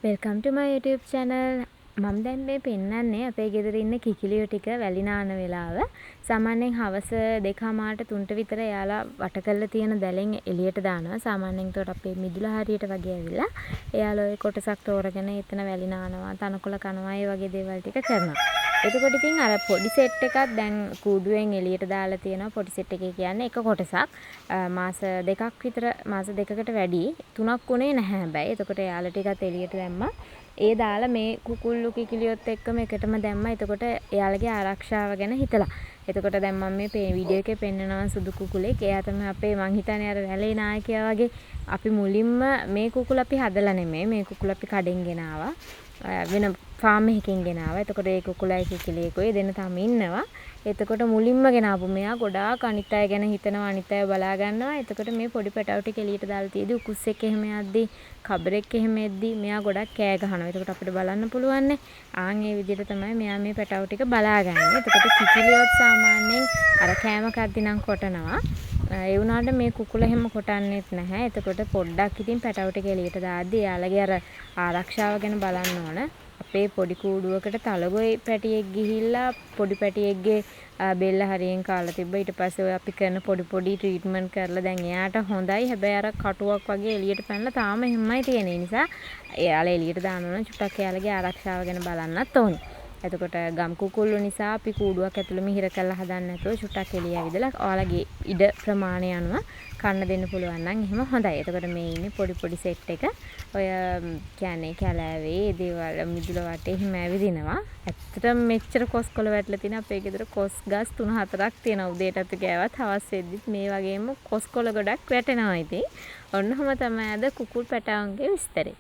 Welcome to my YouTube channel. මම දැන් මේ පෙන්නන්නේ අපේ ගෙදර ඉන්න කිකිලියෝ ටික වැලි නාන වෙලාව. සාමාන්‍යයෙන් හවස 2:00ට 3ට විතර එයාලා වට කරලා තියෙන දැලෙන් එළියට දානවා. සාමාන්‍යයෙන් ඒකට අපේ මිදුල හරියට වගේ ඇවිල්ලා එයාලා ඔය කොටසක් තෝරගෙන එතන වැලි නානවා, තනකොළ කනවා, ඒ වගේ දේවල් ටික කරනවා. එතකොට ඉතින් අර පොඩි සෙට් එකක් දැන් කූඩුවෙන් එළියට දාලා තියෙනවා. පොඩි සෙට් එකේ කියන්නේ එක කොටසක්. මාස 2ක් විතර මාස 2කට වැඩි 3ක් උනේ නැහැ හැබැයි. එතකොට එයාලා ටිකත් එළියට දැම්මා. ඒ දාලා මේ කුකුල්ලු කිකිලියොත් එක්කම එකටම දැම්මා. එතකොට එයාලගේ ආරක්ෂාව ගැන හිතලා. එතකොට දැන් මම මේ වීඩියෝ එකේ පෙන්නනවා සුදු කුකුලෙක්. එයා තමයි අපේ මං හිතන්නේ අර වැලේ නායකයා වගේ. අපි මුලින්ම මේ කුකුල අපි හදලා නෙමෙයි. මේ කුකුල අපි කඩෙන් ගෙනාවා. වෙන ෆාම් එකකින් ගෙනාවා. එතකොට ඒ කුකුලයි කිකිලියකුයි දෙන්න තාම ඉන්නවා. එතකොට මුලින්ම ගෙනාවු මෙයා ගොඩාක් අනිත් අය ගැන හිතනවා, අනිත් අය බලා ගන්නවා. එතකොට මේ පොඩි පැටවු ටික එළියට දාලා තියදී උකුස්සෙක් එහෙම යද්දී, කබරෙක් එහෙම එද්දී මෙයා ගොඩක් කෑ ගහනවා. එතකොට අපිට බලන්න පුළුවන් නේ. ආන් ඒ විදිහට තමයි මෙයා මේ පැටවු ටික බලාගන්නේ. එතකොට කිකිලියොත් සාමාන්‍යයෙන් අර කෑම කද්දි නම් කොටනවා. ඒ වුණාට මේ කුකුල එහෙම කොටන්නෙත් නැහැ. එතකොට පොඩ්ඩක් ඉතින් පැටවු ටික එළියට දාද්දී එයාලගේ අර ආරක්ෂාව ගැන බලන්න ඕන. අපේ පොඩි කූඩුවකට තලගොයි පැටියෙක් ගිහිල්ලා පොඩි පැටියෙක්ගේ බෙල්ල හරියෙන් කාලා තිබ්බා. ඊට පස්සේ ඔය අපි කරන පොඩි ට්‍රීට්මන්ට් කරලා දැන් එයාට හොඳයි. හැබැයි අර කටුවක් වගේ එළියට පැනලා තාම එහෙමයි තියෙන නිසා එයාලා එළියට දානවා නම් චුට්ටක් එයාලගේ ආරක්ෂාව ගැන බලන්නත් ඕනේ. එතකොට ගම් කුකුල්ලු නිසා අපි කූඩුවක් ඇතුළෙම හිර කරලා හදන්න නැතුව චුට්ටක් එළිය ඇවිදලා ඔයාලගේ ඉඩ ප්‍රමාණය අනුව කන්න දෙන්න පුළුවන් නම් එහෙම හොඳයි. එතකොට මේ ඉන්නේ පොඩි සෙට් එක. ඔය කියන්නේ කැලෑවේ දේවල් මිදුල වටේ හිම ඇවිදිනවා. ඇත්තටම මෙච්චර කොස්කොළ වැටලා තියෙන අපේ ගෙදර කොස් ගස් 3-4ක් තියෙනවා. උදේට අපි ගෑවත් හවස් වෙද්දිත් මේ වගේම කොස්කොළ ගොඩක් වැටෙනවා ඉතින්. ඔන්නෝම තමයි අද කුකුල් පැටවුන්ගේ විස්තරේ.